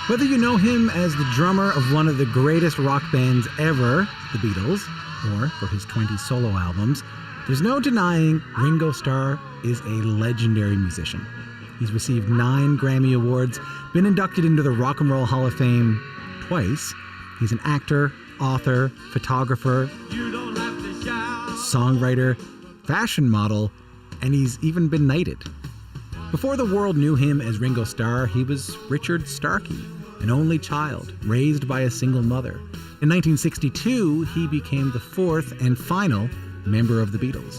Whether you know him as the drummer of one of the greatest rock bands ever, the Beatles, or for his 20 solo albums, there's no denying Ringo Starr is a legendary musician. He's received 9 Grammy Awards, been inducted into the Rock and Roll Hall of Fame twice. He's an actor, author, photographer, songwriter, fashion model, and he's even been knighted. Before the world knew him as Ringo Starr, he was Richard Starkey, an only child raised by a single mother. In 1962, he became the 4th and final member of the Beatles.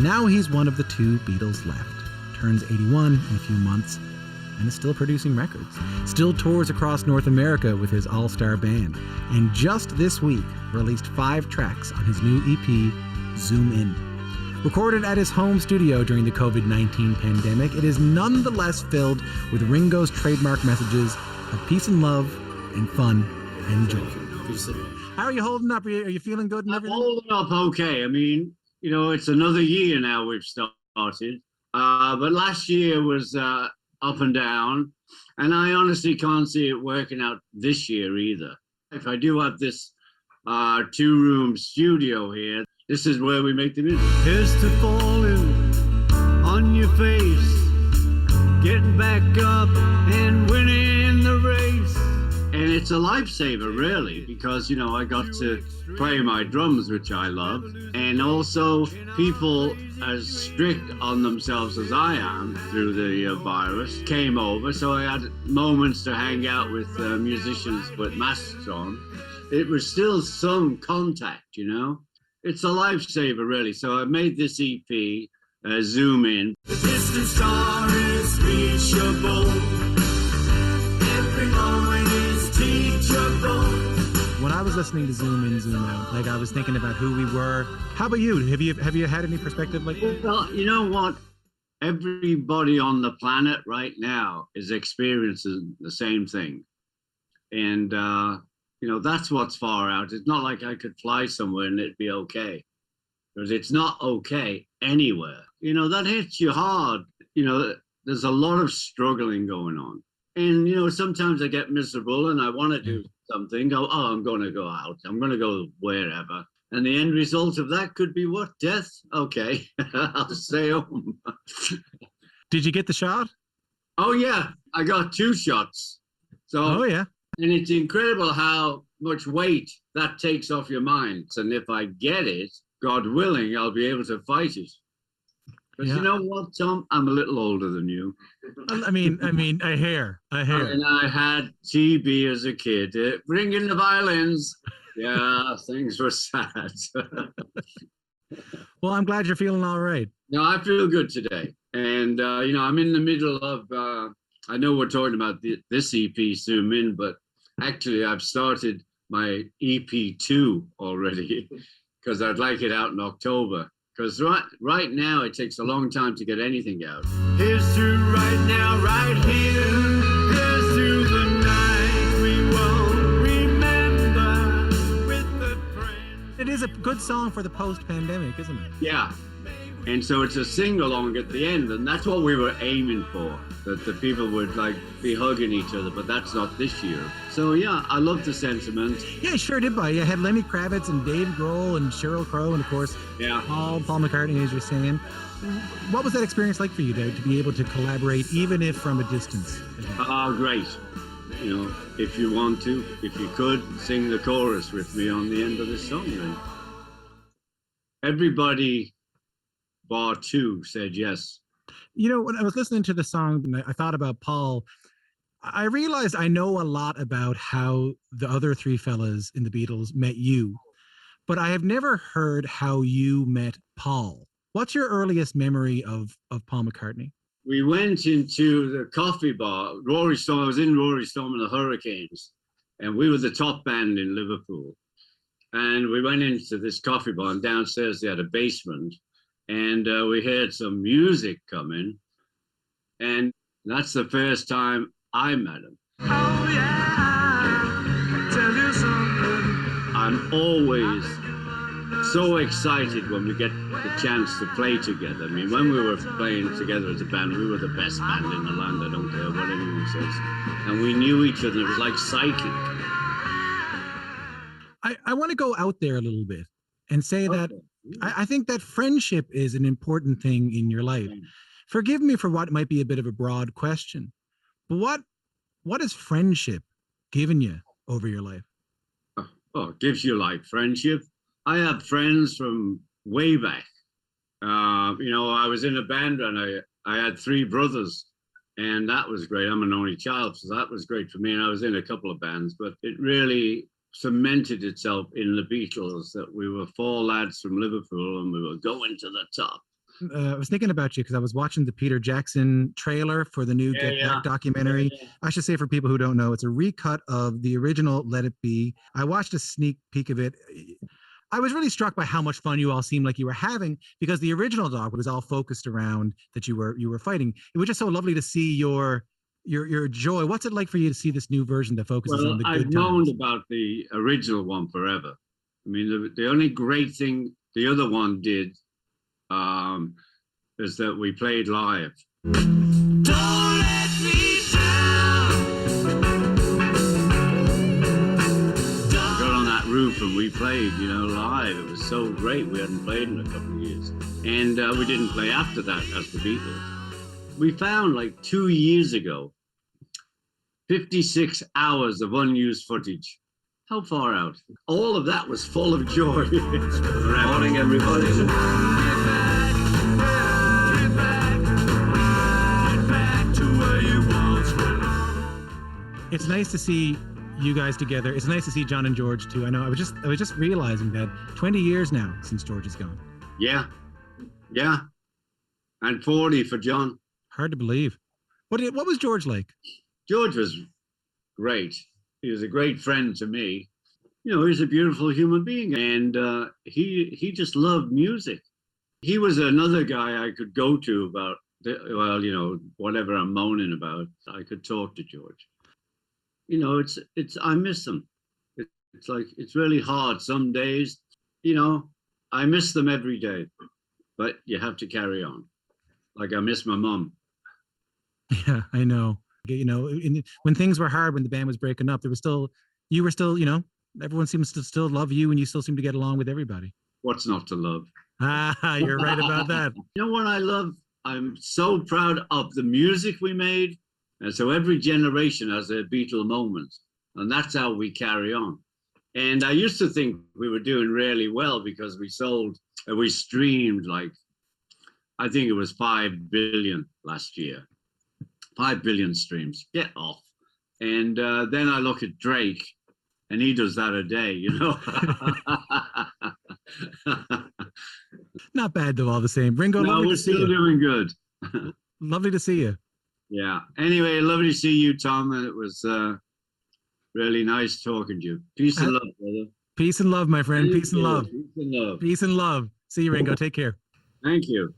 Now he's one of the 2 Beatles left, turns 81 in a few months, and is still producing records. Still tours across North America with his all-star band, and just this week released 5 tracks on his new EP, Zoom In. Recorded at his home studio during the COVID-19 pandemic, it is nonetheless filled with Ringo's trademark messages of peace and love and fun and joy. How are you holding up? Are you feeling good and everything? I'm holding up okay. I mean, you know, it's another year now we've started. But last year was up and down, and I honestly can't see it working out this year either. If I do have this 2-room studio here, this is where we make the music. Here's to falling on your face, getting back up and winning the race. And it's a lifesaver, really, because, you know, I got to play my drums, which I love. And also, people as strict on themselves as I am through the virus came over. So I had moments to hang out with musicians with masks on. It was still some contact, you know. It's a lifesaver, really. So I made this EP, Zoom In. The distant star is reachable. Every moment is teachable. When I was listening to Zoom In, Zoom Out, like I was thinking about who we were. How about you? Have you had any perspective like that? Well, you know what? Everybody on the planet right now is experiencing the same thing. And, you know, that's what's far out. It's not like I could fly somewhere and it'd be okay. Because it's not okay anywhere. You know, that hits you hard. You know, there's a lot of struggling going on. And, you know, sometimes I get miserable and I want to do something. Go, oh, I'm going to go out. I'm going to go wherever. And the end result of that could be what? Death? Okay, I'll stay home. Did you get the shot? Oh, yeah. I got 2 shots. So, oh, yeah. And it's incredible how much weight that takes off your mind. And if I get it, God willing, I'll be able to fight it. Because you know what, Tom? I'm a little older than you. I mean, a hair. And I had TB as a kid. Bring in the violins. Yeah, things were sad. Well, I'm glad you're feeling all right. No, I feel good today. And, you know, I'm in the middle of, I know we're talking about this EP, Zoom In, but actually I've started my EP2 already because I'd like it out in October. Because right now it takes a long time to get anything out. Here's to right now, right here. Here's to the night we won't remember with the friends. It is a good song for the post-pandemic, isn't it? Yeah. And so it's a sing-along at the end, and that's what we were aiming for, that the people would like be hugging each other, but that's not this year. So yeah, I love the sentiment. Yeah, it sure did, buddy. You had Lenny Kravitz and Dave Grohl and Sheryl Crow and of course Paul McCartney, as you're saying. What was that experience like for you to be able to collaborate, even if from a distance? Great. You know, if you want to, if you could, sing the chorus with me on the end of the song. Then. Everybody bar 2 said yes. You know, when I was listening to the song, I thought about Paul. I realized I know a lot about how the other 3 fellas in the Beatles met you, but I have never heard how you met Paul. What's your earliest memory of Paul McCartney? We went into the coffee bar. Rory Storm, I was in Rory Storm and the Hurricanes, and we were the top band in Liverpool. And we went into this coffee bar, and downstairs they had a basement. And we heard some music coming, and that's the first time I met him. Oh yeah, I'll tell you something. I'm always so excited when we get the chance to play together. I mean, when we were playing together as a band, we were the best band in the land. I don't care what anyone says. And we knew each other. It was like psychic. I want to go out there a little bit and say that I think that friendship is an important thing in your life. Forgive me for what might be a bit of a broad question, but what has friendship given you over your life? Oh, it gives you like friendship. I have friends from way back. You know, I was in a band and I had 3 brothers, and that was great. I'm an only child, so that was great for me. And I was in a couple of bands, but it really cemented itself in the Beatles that we were 4 lads from Liverpool and we were going to the top. I was thinking about you because I was watching the Peter Jackson trailer for the new Get Back documentary. I should say, for people who don't know, it's a recut of the original Let It Be. I watched a sneak peek of it. I was really struck by how much fun you all seemed like you were having, because the original doc was all focused around that you were fighting. It was just so lovely to see your joy. What's it like for you to see this new version that focuses on the good times? I've moaned about the original one forever. I mean, the only great thing the other one did is that we played live. Don't let me down. We got on that roof and we played, you know, live. It was so great. We hadn't played in a couple of years. And we didn't play after that as the Beatles. We found like 2 years ago, 56 hours of unused footage. How far out? All of that was full of joy. Good morning, everybody. It's nice to see you guys together. It's nice to see John and George too. I know I was just realizing that 20 years now since George is gone. Yeah. And 40 for John. Hard to believe. What was George like? George was great. He was a great friend to me. You know, he's a beautiful human being, and he just loved music. He was another guy I could go to about, well, you know, whatever I'm moaning about. I could talk to George. You know, I miss them. It's like, it's really hard some days. You know, I miss them every day, but you have to carry on. Like I miss my mom. Yeah, I know. You know, when things were hard, when the band was breaking up, you were still, you know, everyone seems to still love you, and you still seem to get along with everybody. What's not to love? You're right about that. You know what I love? I'm so proud of the music we made. And so every generation has a Beatle moment, and that's how we carry on. And I used to think we were doing really well because we streamed like, I think it was 5 billion last year. 5 billion streams. Get off. And then I look at Drake, and he does that a day, you know. Not bad though, all the same. Ringo, no, lovely we're to see still you. Doing good. Lovely to see you. Yeah. Anyway, lovely to see you, Tom. And it was really nice talking to you. Peace and love, brother. Peace and love, my friend. Peace and love. Peace and love. Peace and love. See you, Ringo. Take care. Thank you.